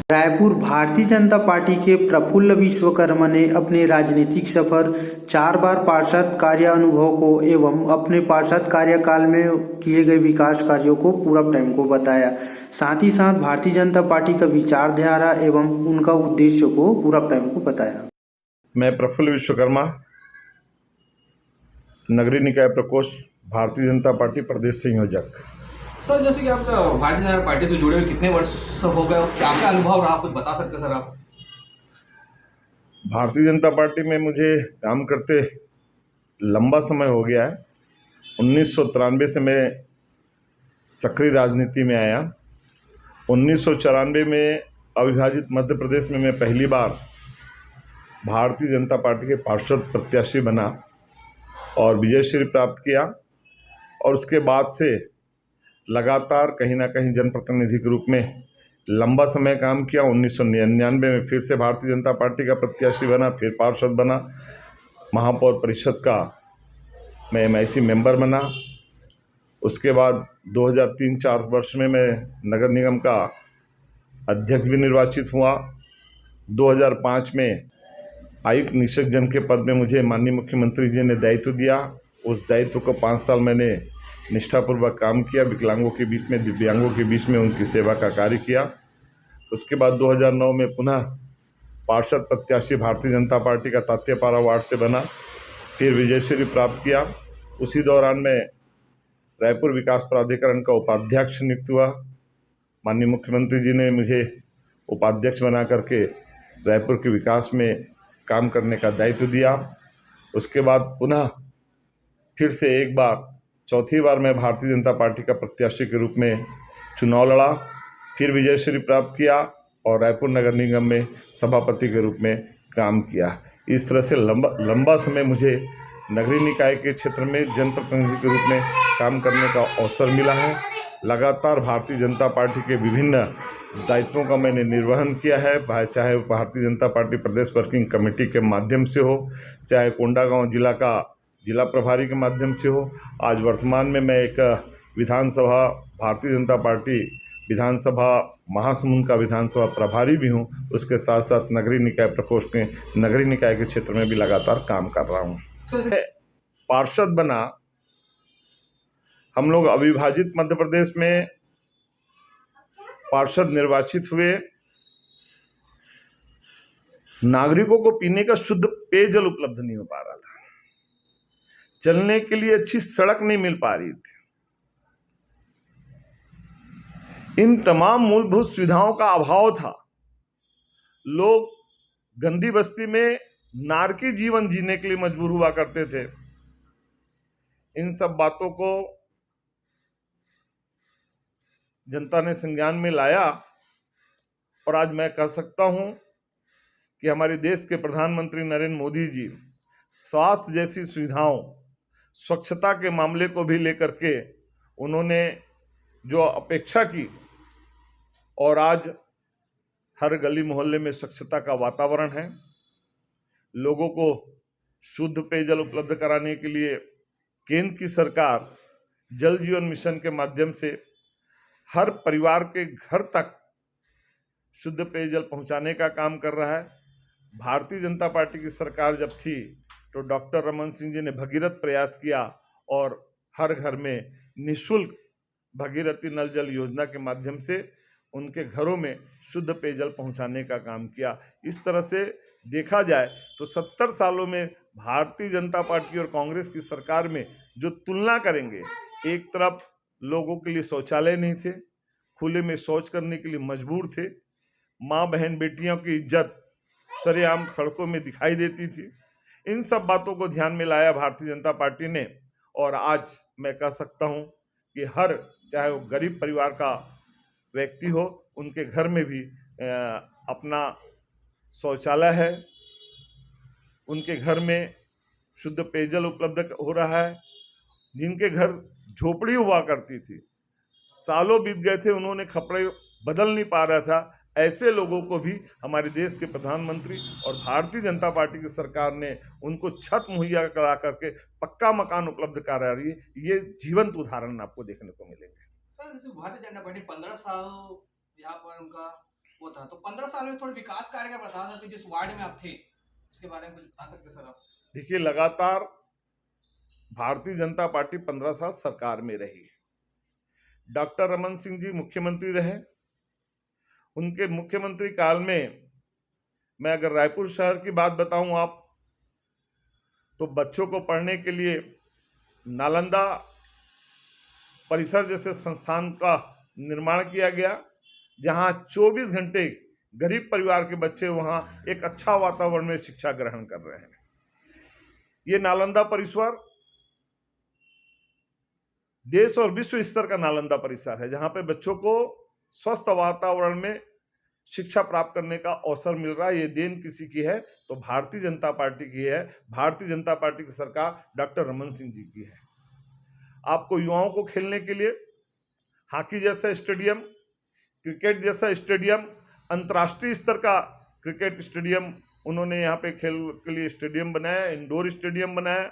Raipur Bharatiya Janata party के प्रफुल्ल विश्वकर्मा ने अपने राजनीतिक सफर 4 बार पार्षद कार्यानुभव को एवं अपने पार्षद कार्यकाल में किए गए विकास कार्यों को पूरब टाइम को बताया। साथ ही साथ भारतीय जनता पार्टी का विचारधारा एवं उनका उद्देश्य को पूरब टाइम को बताया। मैं प्रफुल्ल विश्वकर्मा, नगरीय निकाय प्रकोष्ठ, भारतीय जनता पार्टी प्रदेश संयोजक। सर, जैसे कि आप भारतीय जनता पार्टी से जुड़े हुए कितने वर्ष हो गए, क्या आपका अनुभव रहा, कुछ बता सकते सर आप? भारतीय जनता पार्टी में मुझे काम करते लंबा समय हो गया है। 1993 से मैं सक्रिय राजनीति में आया। 1994 में अविभाजित मध्य प्रदेश में मैं पहली बार भारतीय जनता पार्टी के पार्षद प्रत्याशी बना और विजयश्री प्राप्त किया, और उसके बाद से लगातार कहीं ना कहीं जनप्रतिनिधि के रूप में लंबा समय काम किया। 1999 में फिर से भारतीय जनता पार्टी का प्रत्याशी बना, फिर पार्षद बना, महापौर परिषद का मैं MIC मेंबर बना। उसके बाद 2003-04 वर्ष में मैं नगर निगम का अध्यक्ष भी निर्वाचित हुआ। 2005 में आयुक्त निरीक्षक जन के पद में मुझे माननीय मुख्यमंत्री जी ने दायित्व दिया। उस दायित्व को 5 साल मैंने निष्ठापूर्वक काम किया, विकलांगों के बीच में, दिव्यांगों के बीच में उनकी सेवा का कार्य किया। उसके बाद 2009 में पुनः पार्षद प्रत्याशी भारतीय जनता पार्टी का तात्यपारा वार्ड से बना, फिर विजयश्री प्राप्त किया। उसी दौरान मैं रायपुर विकास प्राधिकरण का उपाध्यक्ष नियुक्त हुआ। माननीय मुख्यमंत्री जी ने मुझे उपाध्यक्ष बना करके रायपुर के विकास में काम करने का दायित्व दिया। उसके बाद पुनः फिर से एक बार, चौथी बार मैं भारतीय जनता पार्टी का प्रत्याशी के रूप में चुनाव लड़ा, फिर विजयश्री प्राप्त किया और रायपुर नगर निगम में सभापति के रूप में काम किया। इस तरह से लंबा समय मुझे नगरीय निकाय के क्षेत्र में जनप्रतिनिधि के रूप में काम करने का अवसर मिला है। लगातार भारतीय जनता पार्टी के विभिन्न दायित्वों का मैंने निर्वहन किया है, चाहे भारतीय जनता पार्टी प्रदेश वर्किंग कमेटी के माध्यम से हो, चाहे कोंडागांव जिला का जिला प्रभारी के माध्यम से हो। आज वर्तमान में मैं एक विधानसभा, भारतीय जनता पार्टी विधानसभा महासमुंद का विधानसभा प्रभारी भी हूँ। उसके साथ साथ नगरीय निकाय प्रकोष्ठ के नगरीय निकाय के क्षेत्र में भी लगातार काम कर रहा हूँ। पार्षद बना, हम लोग अविभाजित मध्य प्रदेश में पार्षद निर्वाचित हुए। नागरिकों को पीने का शुद्ध पेयजल उपलब्ध नहीं हो पा रहा था, चलने के लिए अच्छी सड़क नहीं मिल पा रही थी। इन तमाम मूलभूत सुविधाओं का अभाव था। लोग गंदी बस्ती में नारकी जीवन जीने के लिए मजबूर हुआ करते थे। इन सब बातों को जनता ने संज्ञान में लाया और आज मैं कह सकता हूं कि हमारे देश के प्रधानमंत्री नरेंद्र मोदी जी स्वास्थ्य जैसी सुविधाओं, स्वच्छता के मामले को भी लेकर के उन्होंने जो अपेक्षा की, और आज हर गली मोहल्ले में स्वच्छता का वातावरण है। लोगों को शुद्ध पेयजल उपलब्ध कराने के लिए केंद्र की सरकार जल जीवन मिशन के माध्यम से हर परिवार के घर तक शुद्ध पेयजल पहुंचाने का काम कर रहा है। भारतीय जनता पार्टी की सरकार जब थी तो डॉक्टर रमन सिंह जी ने भगीरथ प्रयास किया और हर घर में निःशुल्क भगीरथी नल जल योजना के माध्यम से उनके घरों में शुद्ध पेयजल पहुंचाने का काम किया। इस तरह से देखा जाए तो 70 सालों में भारतीय जनता पार्टी और कांग्रेस की सरकार में जो तुलना करेंगे, एक तरफ लोगों के लिए शौचालय नहीं थे, खुले में शौच करने के लिए मजबूर थे, माँ बहन बेटियों की इज्जत सरेआम सड़कों में दिखाई देती थी। इन सब बातों को ध्यान में लाया भारतीय जनता पार्टी ने, और आज मैं कह सकता हूं कि हर, चाहे वो गरीब परिवार का व्यक्ति हो, उनके घर में भी अपना शौचालय है, उनके घर में शुद्ध पेयजल उपलब्ध हो रहा है। जिनके घर झोपड़ी हुआ करती थी, सालों बीत गए थे, उन्होंने कपड़े बदल नहीं पा रहा था, ऐसे लोगों को भी हमारे देश के प्रधानमंत्री और भारतीय जनता पार्टी की सरकार ने उनको छत मुहैया करा करके पक्का मकान उपलब्ध करा रही है। ये जीवंत उदाहरण आपको देखने को मिलेंगे। सर, जैसे भारतीय जनता पार्टी 15 साल यहाँ पर उनका वो था। तो 15 साल में थोड़े विकास कार्य का बता सकते, जिस वार्ड में आप थे उसके बारे में कुछ बता सकते सर आप? देखिए, लगातार भारतीय जनता पार्टी 15 साल सरकार में रही। डॉक्टर रमन सिंह जी मुख्यमंत्री रहे। उनके मुख्यमंत्री काल में मैं अगर रायपुर शहर की बात बताऊं आप, तो बच्चों को पढ़ने के लिए नालंदा परिसर जैसे संस्थान का निर्माण किया गया, जहां 24 घंटे गरीब परिवार के बच्चे वहां एक अच्छा वातावरण में शिक्षा ग्रहण कर रहे हैं। ये नालंदा परिसर देश और विश्व स्तर का नालंदा परिसर है, जहां पे बच्चों को स्वस्थ वातावरण में शिक्षा प्राप्त करने का अवसर मिल रहा है। ये देन किसी की है तो भारतीय जनता पार्टी की है। भारतीय जनता पार्टी की सरकार डॉक्टर रमन सिंह जी की है। आपको युवाओं को खेलने के लिए हॉकी जैसा स्टेडियम, क्रिकेट जैसा स्टेडियम, अंतर्राष्ट्रीय स्तर का क्रिकेट स्टेडियम उन्होंने यहाँ पे खेल के लिए स्टेडियम बनाया, इंडोर स्टेडियम बनाया,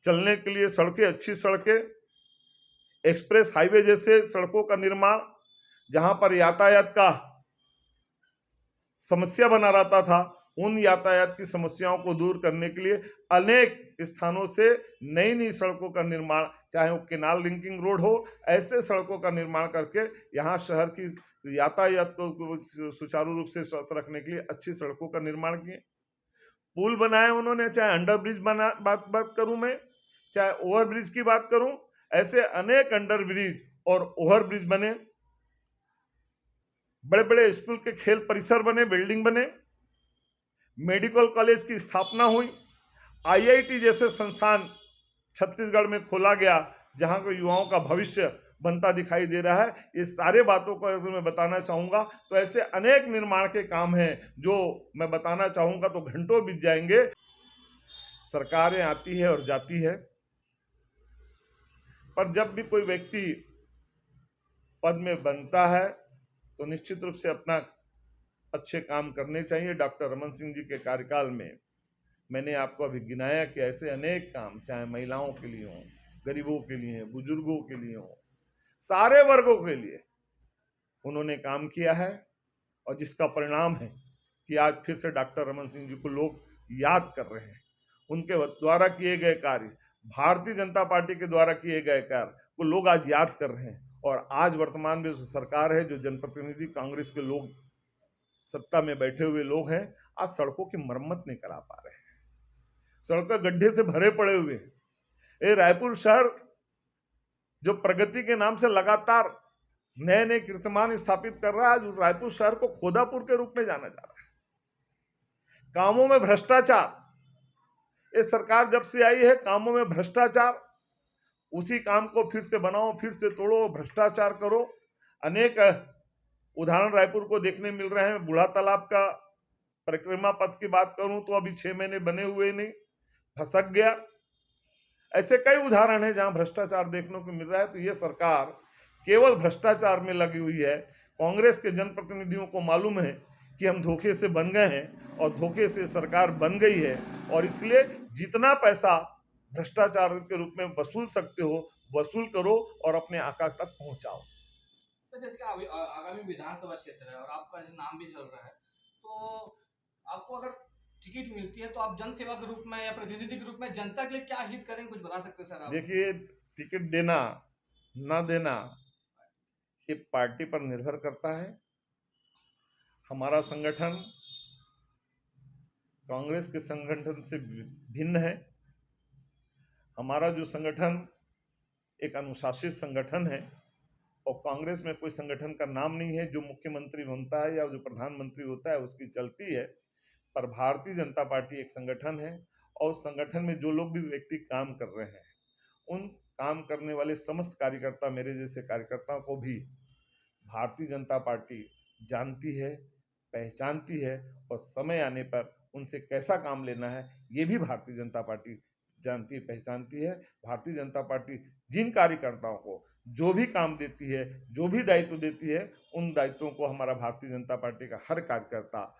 चलने के लिए सड़कें, अच्छी सड़कें, एक्सप्रेस हाईवे जैसे सड़कों का निर्माण, जहां पर यातायात का समस्या बना रहता था, उन यातायात की समस्याओं को दूर करने के लिए अनेक स्थानों से नई नई सड़कों का निर्माण, चाहे वो केनाल लिंकिंग रोड हो, ऐसे सड़कों का निर्माण करके यहाँ शहर की यातायात को सुचारू रूप से स्वस्थ रखने के लिए अच्छी सड़कों का निर्माण किए। पुल बनाए उन्होंने, चाहे अंडर ब्रिज बना बात करूं मैं, चाहे ओवर ब्रिज की बात करूं, ऐसे अनेक अंडर ब्रिज और ओवर ब्रिज बने। बड़े बड़े स्कूल के खेल परिसर बने, बिल्डिंग बने, मेडिकल कॉलेज की स्थापना हुई, आईआईटी जैसे संस्थान छत्तीसगढ़ में खोला गया, जहां को युवाओं का भविष्य बनता दिखाई दे रहा है। ये सारे बातों को अगर मैं बताना चाहूंगा तो ऐसे अनेक निर्माण के काम हैं जो मैं बताना चाहूंगा तो घंटों बीत जाएंगे। सरकारें आती है और जाती है, पर जब भी कोई व्यक्ति पद में बनता है तो निश्चित रूप से अपना अच्छे काम करने चाहिए। डॉक्टर रमन सिंह जी के कार्यकाल में मैंने आपको अभी गिनाया कि ऐसे अनेक काम, चाहे महिलाओं के लिए हों, गरीबों के लिए, बुजुर्गों के लिए हों, सारे वर्गों के लिए उन्होंने काम किया है, और जिसका परिणाम है कि आज फिर से डॉक्टर रमन सिंह जी को लोग याद कर रहे हैं। उनके द्वारा किए गए कार्य, भारतीय जनता पार्टी के द्वारा किए गए कार्य को लोग आज याद कर रहे हैं। और आज वर्तमान में जो सरकार है, जो जनप्रतिनिधि कांग्रेस के लोग सत्ता में बैठे हुए लोग हैं, आज सड़कों की मरम्मत नहीं करा पा रहे हैं, सड़कें गड्ढे से भरे पड़े हुए हैं। ये रायपुर शहर जो प्रगति के नाम से लगातार नए नए कीर्तिमान स्थापित कर रहा है, आज उस रायपुर शहर को खोदापुर के रूप में जाना जा रहा है। कामों में भ्रष्टाचार, ये सरकार जब से आई है कामों में भ्रष्टाचार, उसी काम को फिर से बनाओ, फिर से तोड़ो, भ्रष्टाचार करो। अनेक उदाहरण रायपुर को देखने मिल रहे हैं। बूढ़ा तालाब का परिक्रमा पथ की बात करूं तो अभी 6 महीने बने हुए नहीं, फसक गया। ऐसे कई उदाहरण हैं जहां भ्रष्टाचार देखने को मिल रहा है। तो ये सरकार केवल भ्रष्टाचार में लगी हुई है। कांग्रेस के जनप्रतिनिधियों को मालूम है कि हम धोखे से बन गए हैं और धोखे से सरकार बन गई है, और इसलिए जितना पैसा भ्रष्टाचार के रूप में वसूल सकते हो वसूल करो और अपने आका तक पहुंचाओ। तो जैसे कि आगामी विधानसभा क्षेत्र है और आपका नाम भी चल रहा है, तो आपको अगर टिकट मिलती है तो आप जन सेवा के रूप में या प्रतिनिधि के रूप में जनता के लिए क्या हित करेंगे, कुछ बता सकते हैं सर आप? देखिए, टिकट देना ना देना ये पार्टी पर निर्भर करता है। हमारा संगठन कांग्रेस के संगठन से भिन्न है। हमारा जो संगठन एक अनुशासित संगठन है, और कांग्रेस में कोई संगठन का नाम नहीं है। जो मुख्यमंत्री बनता है या जो प्रधानमंत्री होता है उसकी चलती है, पर भारतीय जनता पार्टी एक संगठन है, और उस संगठन में जो लोग भी व्यक्ति काम कर रहे हैं, उन काम करने वाले समस्त कार्यकर्ता, मेरे जैसे कार्यकर्ताओं को भी भारतीय जनता पार्टी जानती है, पहचानती है, और समय आने पर उनसे कैसा काम लेना है ये भी भारतीय जनता पार्टी जानती है, पहचानती है। भारतीय जनता पार्टी जिन कार्यकर्ताओं को जो भी काम देती है, जो भी दायित्व देती है, उन दायित्वों को हमारा भारतीय जनता पार्टी का हर कार्यकर्ता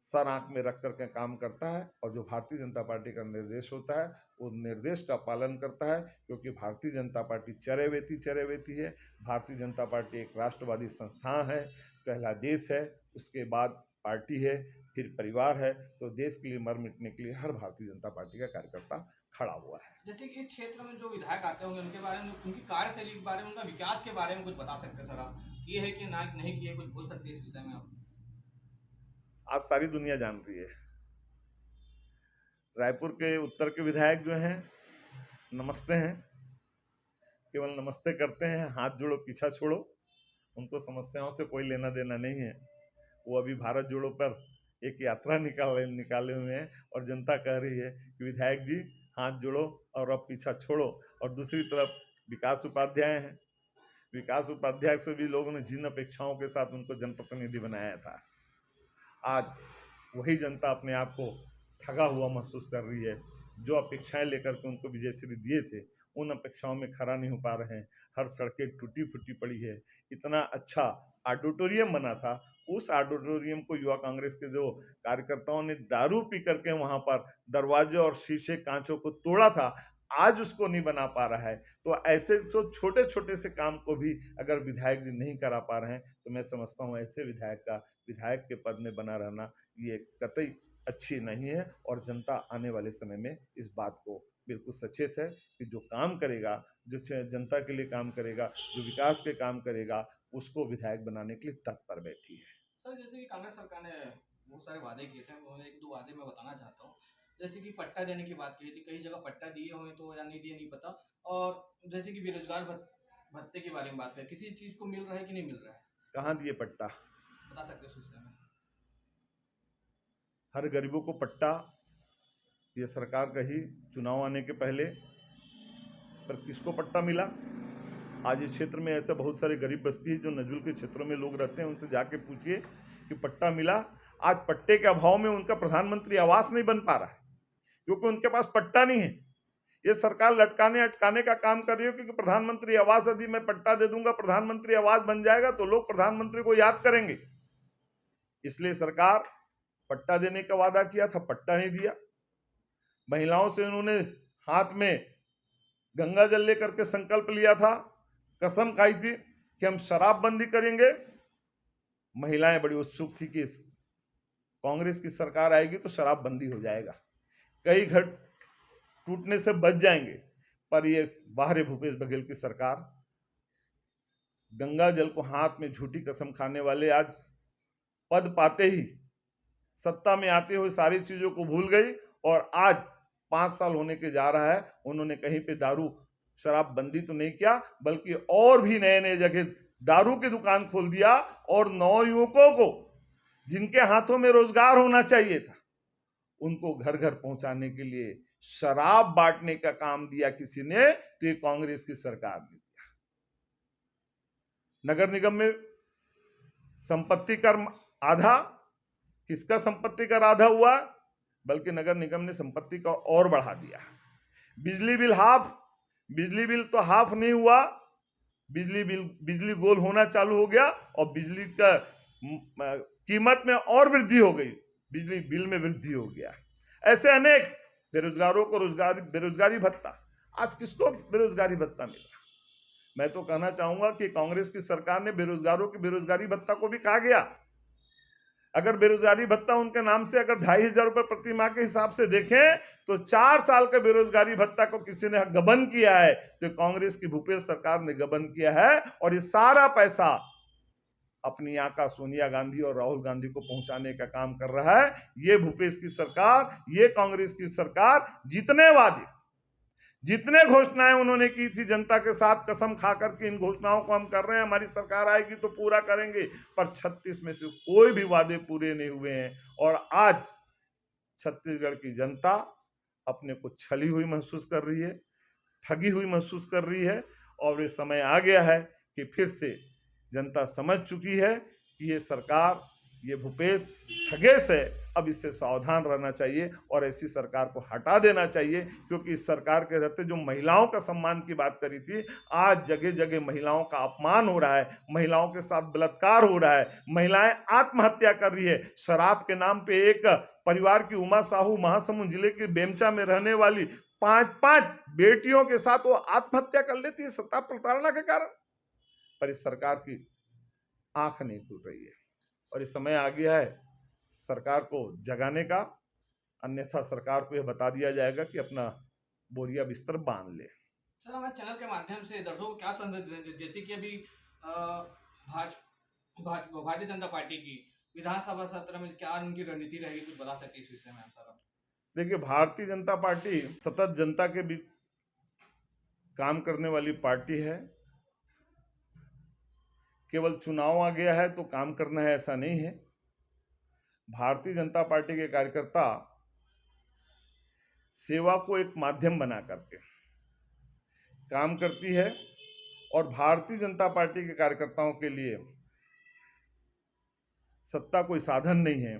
सर आंख में रख करके काम करता है, और जो भारतीय जनता पार्टी का निर्देश होता है वो निर्देश का पालन करता है। क्योंकि भारतीय जनता पार्टी चरैवेती है। भारतीय जनता पार्टी एक राष्ट्रवादी संस्थान है, पहला देश है, उसके बाद पार्टी है, फिर परिवार है। तो देश के लिए मर मिटने के लिए हर भारतीय जनता पार्टी का कार्यकर्ता खड़ा हुआ है। जैसे कि इस क्षेत्र में जो विधायक आते होंगे उनके बारे में, उनकी कार्यशैली के बारे में, उनका विकास के बारे में कुछ बता सकते हैं सर आप? किए है कि ना नहीं किए, कुछ बोल सकते हैं इस विषय में आप? आज सारी दुनिया जान रही है। रायपुर के उत्तर के विधायक जो हैं, नमस्ते हैं, केवल नमस्ते करते हैं, हाथ जोड़ो पीछा छोड़ो। उनको समस्याओं से कोई लेना देना नहीं है। वो अभी भारत जोड़ो पर एक यात्रा निकाले हुए हैं और जनता कह रही है कि विधायक जी हाथ जोड़ो और अब पीछा छोड़ो। और दूसरी तरफ विकास उपाध्याय हैं। विकास उपाध्याय से भी लोगों ने जिन अपेक्षाओं के साथ उनको जनप्रतिनिधि बनाया था, आज वही जनता अपने आप को ठगा हुआ महसूस कर रही है। जो अपेक्षाएं लेकर के उनको विजयश्री दिए थे, उन अपेक्षाओं में खरा नहीं हो पा रहे हैं। हर सड़कें टूटी फूटी पड़ी है। इतना अच्छा ऑडिटोरियम बना था, उस ऑडिटोरियम को युवा कांग्रेस के जो कार्यकर्ताओं ने दारू पी करके वहां पर दरवाजे और शीशे कांचों को तोड़ा था, आज उसको नहीं बना पा रहा है। तो ऐसे जो छोटे छोटे से काम को भी अगर विधायक जी नहीं करा पा रहे हैं, तो मैं समझता हूँ ऐसे विधायक का विधायक के पद में बना रहना ये कतई अच्छी नहीं है। और जनता आने वाले समय में इस बात को बिल्कुल सचेत है कि जो काम करेगा, जो जनता के लिए काम करेगा, जो विकास के काम करेगा, उसको विधायक बनाने के लिए तत्पर बैठी है। सर जैसे कि कांग्रेस सरकार ने बहुत सारे वादे किए थे, वो एक दो वादे मैं बताना चाहता हूँ। जैसे कि पट्टा देने की बात की थी, कई जगह पट्टा दिए हुए तो या नहीं दिए नहीं पता। और जैसे कि बेरोजगार भत्ते के बारे में बात करें, किसी चीज को मिल रहा है कि नहीं मिल रहा है? कहाँ दिए पट्टा? बता सकते हो उस विषय में? हर गरीबों को पट्टा ये सरकार कही चुनाव आने के पहले, पर किसको पट्टा मिला? आज इस क्षेत्र में ऐसे बहुत सारे गरीब बस्ती है जो नजूल के क्षेत्रों में लोग रहते हैं, उनसे जाके पूछिए कि पट्टा मिला। आज पट्टे के अभाव में उनका प्रधानमंत्री आवास नहीं बन पा रहा है, क्योंकि उनके पास पट्टा नहीं है। ये सरकार लटकाने अटकाने का काम कर रही है, क्योंकि प्रधानमंत्री आवास यदि मैं पट्टा दे दूंगा, प्रधानमंत्री आवास बन जाएगा, तो लोग प्रधानमंत्री को याद करेंगे। इसलिए सरकार पट्टा देने का वादा किया था, पट्टा नहीं दिया। महिलाओं से उन्होंने हाथ में गंगा जल लेकर के संकल्प लिया था, कसम खाई थी कि हम शराबबंदी करेंगे। महिलाएं बड़ी उत्सुक थी कि कांग्रेस की सरकार आएगी तो शराबबंदी हो जाएगा, कई घर टूटने से बच जाएंगे। पर ये बाहर भूपेश बघेल की सरकार गंगा जल को हाथ में झूठी कसम खाने वाले आज पद पाते ही, सत्ता में आते हुए सारी चीजों को भूल गई। और आज 5 साल होने के जा रहा है, उन्होंने कहीं पे दारू शराब बंदी तो नहीं किया, बल्कि और भी नए नए जगह दारू की दुकान खोल दिया। और नवयुवकों को जिनके हाथों में रोजगार होना चाहिए था, उनको घर घर पहुंचाने के लिए शराब बांटने का काम दिया किसी ने, तो ये कांग्रेस की सरकार ने दिया। नगर निगम में संपत्ति कर आधा, किसका संपत्ति कर आधा हुआ, बल्कि नगर निगम ने संपत्ति का और बढ़ा दिया। बिजली बिल हाफ, बिजली बिल तो हाफ नहीं हुआ, बिजली गोल होना चालू हो गया और बिजली का कीमत में और वृद्धि हो गई, बिजली बिल में वृद्धि हो गया। ऐसे अनेक बेरोजगारों को बेरोजगारी भत्ता, आज किसको बेरोजगारी भत्ता मिला? मैं तो कहना चाहूंगा कि कांग्रेस की सरकार ने बेरोजगारों की बेरोजगारी भत्ता को भी खा गया। अगर बेरोजगारी भत्ता उनके नाम से अगर 2,500 रुपए प्रति माह के हिसाब से देखें, तो 4 साल के बेरोजगारी भत्ता को किसी ने गबन किया है, तो कांग्रेस की भूपेश सरकार ने गबन किया है। और ये सारा पैसा अपनी आका सोनिया गांधी और राहुल गांधी को पहुंचाने का काम कर रहा है। ये भूपेश की सरकार, ये कांग्रेस की सरकार जितने वादे, जितने घोषणाएं उन्होंने की थी जनता के साथ, कसम खा करके इन घोषणाओं को हम कर रहे हैं, हमारी सरकार आएगी तो पूरा करेंगे, पर 36 में से कोई भी वादे पूरे नहीं हुए हैं। और आज छत्तीसगढ़ की जनता अपने को छली हुई महसूस कर रही है, ठगी हुई महसूस कर रही है। और ये समय आ गया है कि फिर से जनता समझ चुकी है कि ये सरकार, ये भूपेश ठगेश है। अब इससे सावधान रहना चाहिए और ऐसी सरकार को हटा देना चाहिए, क्योंकि इस सरकार के रहते जो महिलाओं का सम्मान की बात करी थी, आज जगह जगह महिलाओं का अपमान हो रहा है, महिलाओं के साथ बलात्कार हो रहा है, महिलाएं आत्महत्या कर रही है। शराब के नाम पे एक परिवार की उमा साहू महासमुंद जिले के बेमचा में रहने वाली 5 बेटियों के साथ वो आत्महत्या कर लेती है सत्ता प्रताड़ना के कारण। पर इस सरकार की आंख नहीं खुल रही है। और इस समय आ गया है सरकार को जगाने का, अन्यथा सरकार को यह बता दिया जाएगा कि अपना बोरिया बिस्तर बांध ले। सर, हमारे चैनल के माध्यम से दर्शकों को क्या संदेश दें, जैसे कि अभी भारतीय जनता पार्टी की विधानसभा सत्र में क्या उनकी रणनीति रहेगी, कुछ बता सकते इस विषय में हम सर? देखिए, भारतीय जनता पार्टी सतत जनता के बीच काम करने वाली पार्टी है। केवल चुनाव आ गया है तो काम करना है, ऐसा नहीं है। भारतीय जनता पार्टी के कार्यकर्ता सेवा को एक माध्यम बना करके काम करती है और भारतीय जनता पार्टी के कार्यकर्ताओं के लिए सत्ता कोई साधन नहीं है।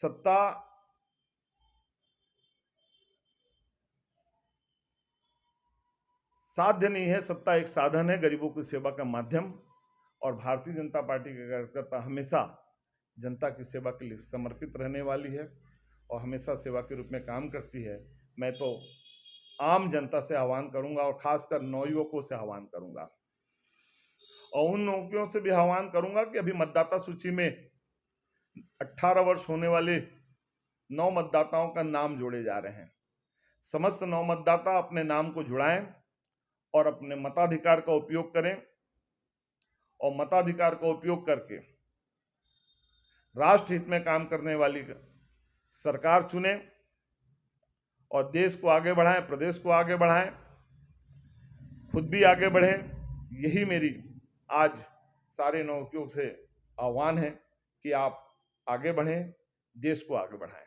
सत्ता साध्य नहीं है, सत्ता एक साधन है, गरीबों की सेवा का माध्यम। और भारतीय जनता पार्टी के कार्यकर्ता हमेशा जनता की सेवा के लिए समर्पित रहने वाली है और हमेशा सेवा के रूप में काम करती है। मैं तो आम जनता से आह्वान करूंगा और खासकर नवयुवकों से आह्वान करूंगा और उन नौकरियों से भी आह्वान करूंगा कि अभी मतदाता सूची में 18 वर्ष होने वाले 9 मतदाताओं का नाम जोड़े जा रहे हैं। समस्त 9 मतदाता अपने नाम को जुड़ाएं और अपने मताधिकार का उपयोग करें और मताधिकार का उपयोग करके राष्ट्र हित में काम करने वाली सरकार चुनें और देश को आगे बढ़ाएं, प्रदेश को आगे बढ़ाएं, खुद भी आगे बढ़ें। यही मेरी आज सारे नवयुवकों से आह्वान है कि आप आगे बढ़ें, देश को आगे बढ़ाएं।